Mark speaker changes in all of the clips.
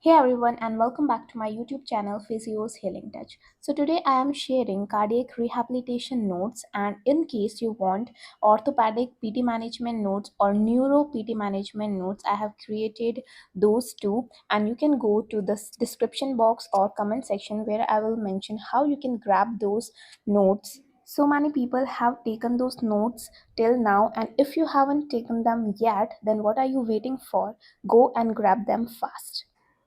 Speaker 1: Hey everyone, and welcome back to my YouTube channel Physio's Healing Touch. So today I am sharing cardiac rehabilitation notes, and in case you want orthopedic PT management notes or neuro PT management notes, I have created those two, and you can go to the description box or comment section where I will mention how you can grab those notes. So many people have taken those notes till now, and if you haven't taken them yet, then what are you waiting for? Go and grab them fast.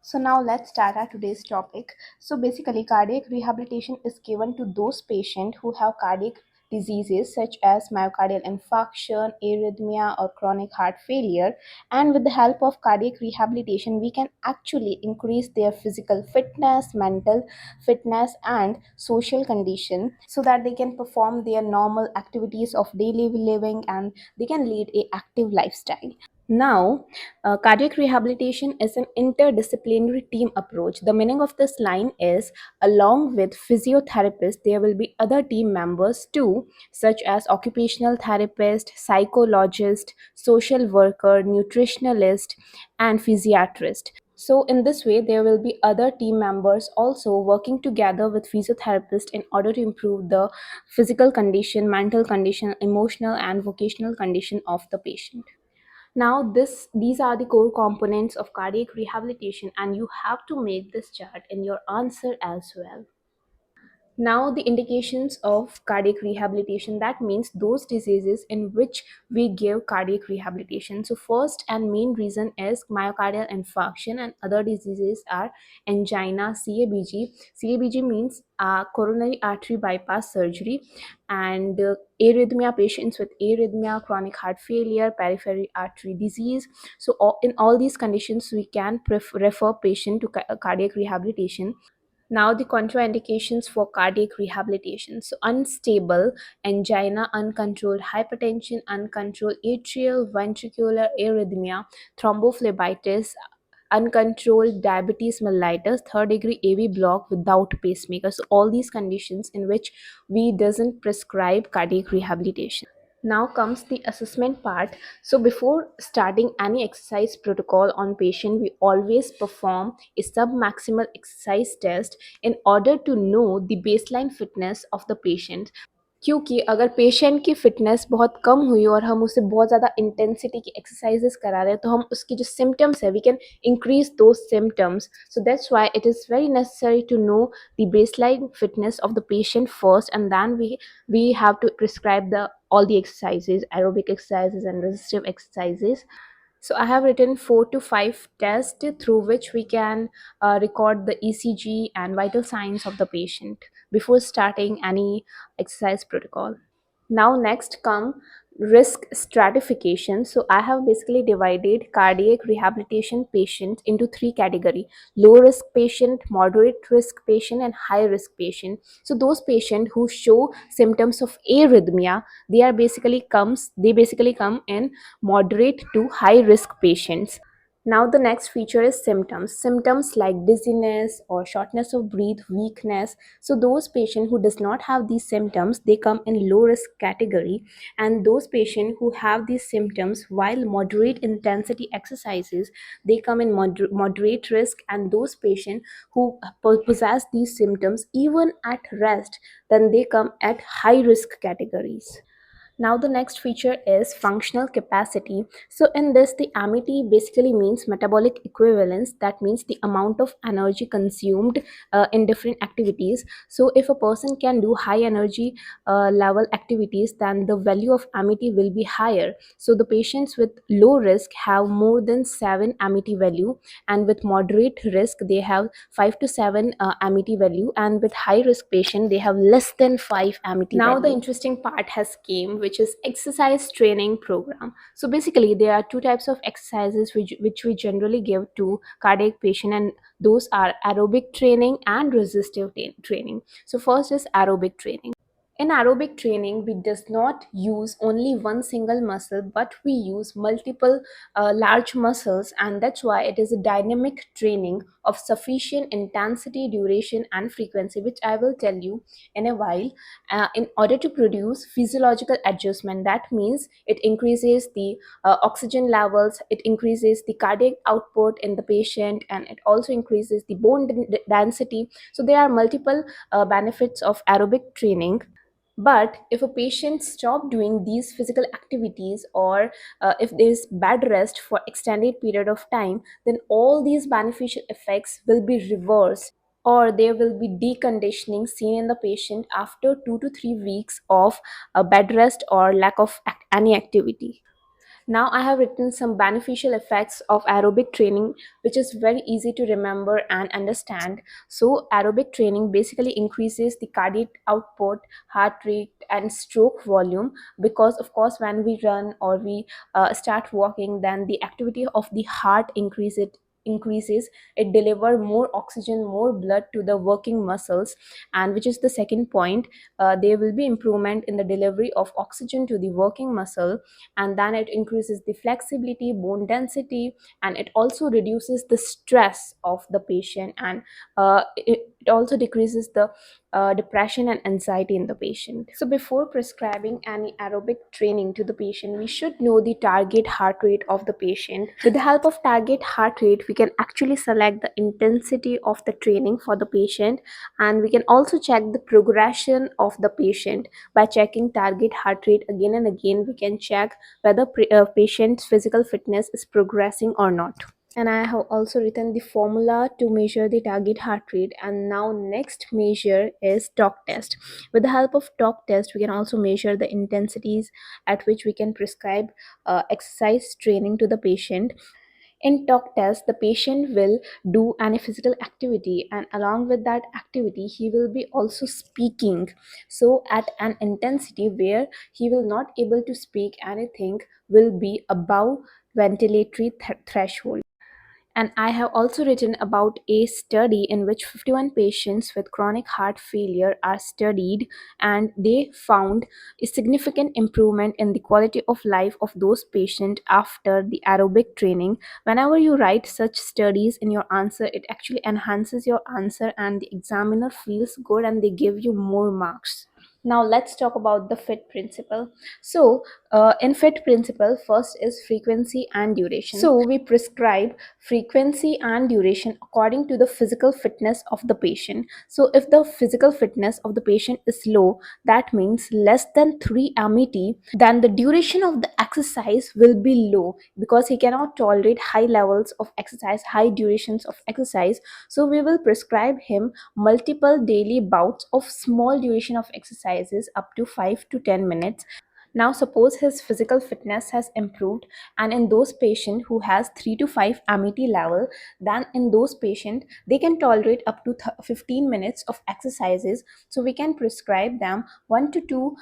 Speaker 1: So now let's start our today's topic. So basically, cardiac rehabilitation is given to those patients who have cardiac diseases such as myocardial infarction, arrhythmia, or chronic heart failure. And with the help of cardiac rehabilitation, we can actually increase their physical fitness, mental fitness, and social condition so that they can perform their normal activities of daily living and they can lead a active lifestyle. Now, cardiac rehabilitation is an interdisciplinary team approach. The meaning of this line is along with physiotherapists, there will be other team members too, such as occupational therapist, psychologist, social worker, nutritionalist, and physiatrist. So, in this way, there will be other team members also working together with physiotherapists in order to improve the physical condition, mental condition, emotional, and vocational condition of the patient. Now, these are the core components of cardiac rehabilitation, and you have to make this chart in your answer as well. Now, the indications of cardiac rehabilitation, that means those diseases in which we give cardiac rehabilitation. So, first and main reason is myocardial infarction, and other diseases are angina, CABG. CABG means coronary artery bypass surgery, and arrhythmia, patients with arrhythmia, chronic heart failure, peripheral artery disease. So, in all these conditions, we can refer patient to cardiac rehabilitation. Now, the contraindications for cardiac rehabilitation. So, unstable angina, uncontrolled hypertension, uncontrolled atrial ventricular arrhythmia, thrombophlebitis, uncontrolled diabetes mellitus, third degree AV block without pacemaker. So, all these conditions in which we doesn't prescribe cardiac rehabilitation. Now comes the assessment part. So before starting any exercise protocol on patient, we always perform a submaximal exercise test in order to know the baseline fitness of the patient. क्योंकि अगर patient की fitness बहुत कम हुई और हम उसे बहुत ज़्यादा इंटेंसिटी की एक्सरसाइजेस करा रहे हैं तो हम उसकी जो सिम्टम्स है we can increase those symptoms so that's why it is very necessary to know the baseline fitness of the patient first, and then we have to prescribe the all the exercises, aerobic exercises and resistive exercises. So I have written 4 to 5 tests through which we can record the ECG and vital signs of the patient before starting any exercise protocol. Now next come risk stratification. So I have basically divided cardiac rehabilitation patients into three category: low risk patient, moderate risk patient, and high risk patient. So those patients who show symptoms of arrhythmia, they basically come in moderate to high risk patients. Now the next feature is symptoms. Symptoms like dizziness or shortness of breath, weakness. So those patients who does not have these symptoms, they come in low risk category. And those patients who have these symptoms while moderate intensity exercises, they come in moderate risk. And those patients who possess these symptoms even at rest, then they come at high risk categories. Now the next feature is functional capacity. So in this, the MET basically means metabolic equivalence. That means the amount of energy consumed in different activities. So if a person can do high energy level activities, then the value of MET will be higher. So the patients with low risk have more than 7 MET value, and with moderate risk they have 5 to 7 MET value, and with high risk patient they have less than 5 MET now value. The interesting part has came, which is exercise training program. So basically there are two types of exercises which we generally give to cardiac patient, and those are aerobic training and resistive training. So first is aerobic training. In aerobic training, we does not use only one single muscle, but we use multiple large muscles, and that's why it is a dynamic training of sufficient intensity, duration, and frequency, which I will tell you in a while. In order to produce physiological adjustment, that means it increases the oxygen levels, it increases the cardiac output in the patient, and it also increases the bone density. So there are multiple benefits of aerobic training. But if a patient stop doing these physical activities, or if there is bad rest for extended period of time, then all these beneficial effects will be reversed, or there will be deconditioning seen in the patient after 2 to 3 weeks of bed rest or lack of any activity. Now I have written some beneficial effects of aerobic training, which is very easy to remember and understand. So aerobic training basically increases the cardiac output, heart rate, and stroke volume, because of course when we run or we start walking, then the activity of the heart increases. It deliver more oxygen, more blood to the working muscles, and which is the second point. There will be improvement in the delivery of oxygen to the working muscle, and then it increases the flexibility, bone density, and it also reduces the stress of the patient, and it also decreases the depression and anxiety in the patient. So before prescribing any aerobic training to the patient, we should know the target heart rate of the patient. With the help of target heart rate, we can actually select the intensity of the training for the patient, and we can also check the progression of the patient. By checking target heart rate again and again, we can check whether patient's physical fitness is progressing or not. And I have also written the formula to measure the target heart rate. And now next measure is talk test. With the help of talk test, we can also measure the intensities at which we can prescribe exercise training to the patient. In talk test, the patient will do any physical activity, and along with that activity, he will be also speaking. So, at an intensity where he will not able to speak anything, will be above ventilatory threshold. And I have also written about a study in which 51 patients with chronic heart failure are studied, and they found a significant improvement in the quality of life of those patients after the aerobic training. Whenever you write such studies in your answer, it actually enhances your answer, and the examiner feels good and they give you more marks. Now let's talk about the fit principle. So in fit principle, first is frequency and duration. So we prescribe frequency and duration according to the physical fitness of the patient. So if the physical fitness of the patient is low, that means less than 3 MET, then the duration of the exercise will be low, because he cannot tolerate high levels of exercise, high durations of exercise. So we will prescribe him multiple daily bouts of small duration of exercises up to 5 to 10 minutes. Now suppose his physical fitness has improved, and in those patient who has 3 to 5 MET level, then in those patient they can tolerate up to 15 minutes of exercises. So we can prescribe them 1 to 2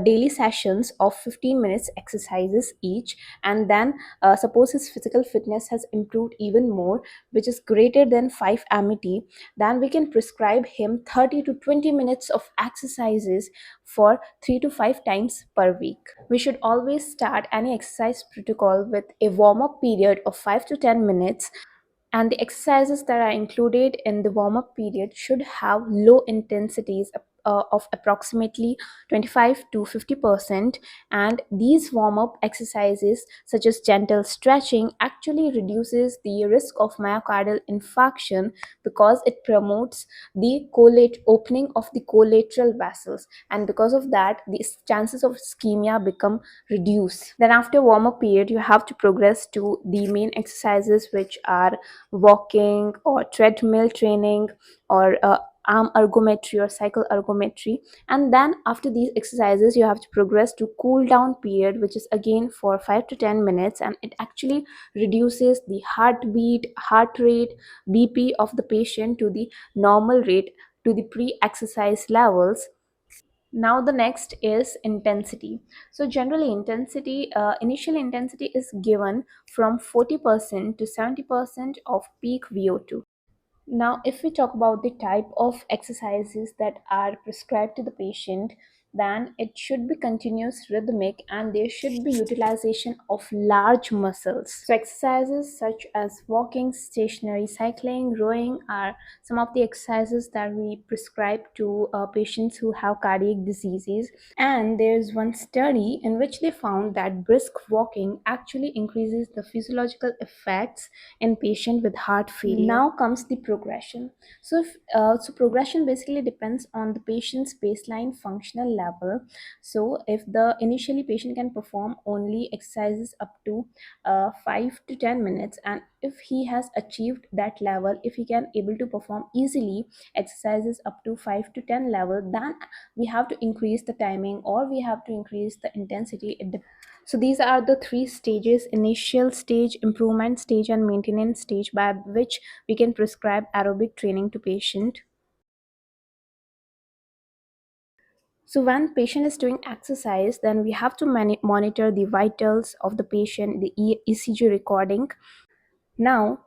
Speaker 1: daily sessions of 15 minutes exercises each. And then suppose his physical fitness has improved even more, which is greater than 5 MET, then we can prescribe him 30 to 20 minutes of exercises for 3 to 5 times per week. We should always start any exercise protocol with a warm up period of 5 to 10 minutes, and the exercises that are included in the warm up period should have low intensities of approximately 25 to 50%. And these warm up exercises, such as gentle stretching, actually reduces the risk of myocardial infarction, because it promotes the opening of the collateral vessels, and because of that the chances of ischemia become reduced. Then after warm up period, you have to progress to the main exercises, which are walking or treadmill training, or arm ergometry or cycle ergometry. And then after these exercises, you have to progress to cool down period, which is again for 5 to 10 minutes, and it actually reduces the heartbeat, heart rate, BP of the patient to the normal rate, to the pre-exercise levels. Now the next is intensity. So generally intensity, initial intensity is given from 40% to 70% of peak VO2. Now if we talk about the type of exercises that are prescribed to the patient, then it should be continuous, rhythmic, and there should be utilization of large muscles. So exercises such as walking, stationary cycling, rowing are some of the exercises that we prescribe to patients who have cardiac diseases. And there's one study in which they found that brisk walking actually increases the physiological effects in patient with heart failure. Now comes the progression. So progression basically depends on the patient's baseline functional level. So if the initially patient can perform only exercises up to 5 to 10 minutes, and if he has achieved that level, if he can able to perform easily exercises up to 5 to 10 level, then we have to increase the timing or we have to increase the intensity. So these are the three stages: initial stage, improvement stage, and maintenance stage, by which we can prescribe aerobic training to patient. So when patient is doing exercise, then we have to monitor the vitals of the patient, the ECG recording. Now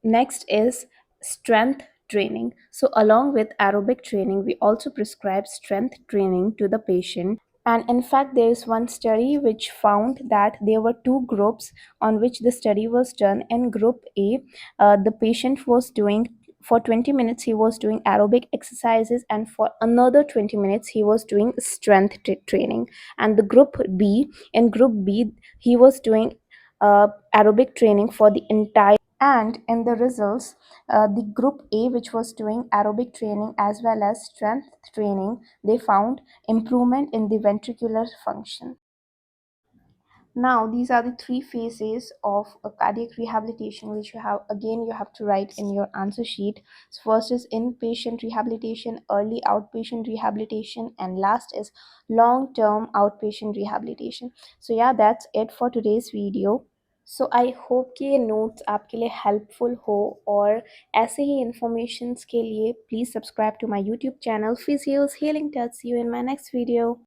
Speaker 1: next is strength training. So along with aerobic training, we also prescribe strength training to the patient. And in fact, there is one study which found that there were two groups on which the study was done. In group A, the patient was doing, for 20 minutes he was doing aerobic exercises, and for another 20 minutes he was doing strength training. And the group B, in group B, he was doing aerobic training for the entire. And in the results, the group A, which was doing aerobic training as well as strength training, they found improvement in the ventricular function. Now these are the three phases of a cardiac rehabilitation, which you have to write in your answer sheet. So first is inpatient rehabilitation, early outpatient rehabilitation, and last is long term outpatient rehabilitation. So yeah, that's it for today's video. So I hope कि ये notes आपके लिए helpful हो, और ऐसे ही informations के लिए please subscribe to my YouTube channel Physios healing touch. See you in my next video.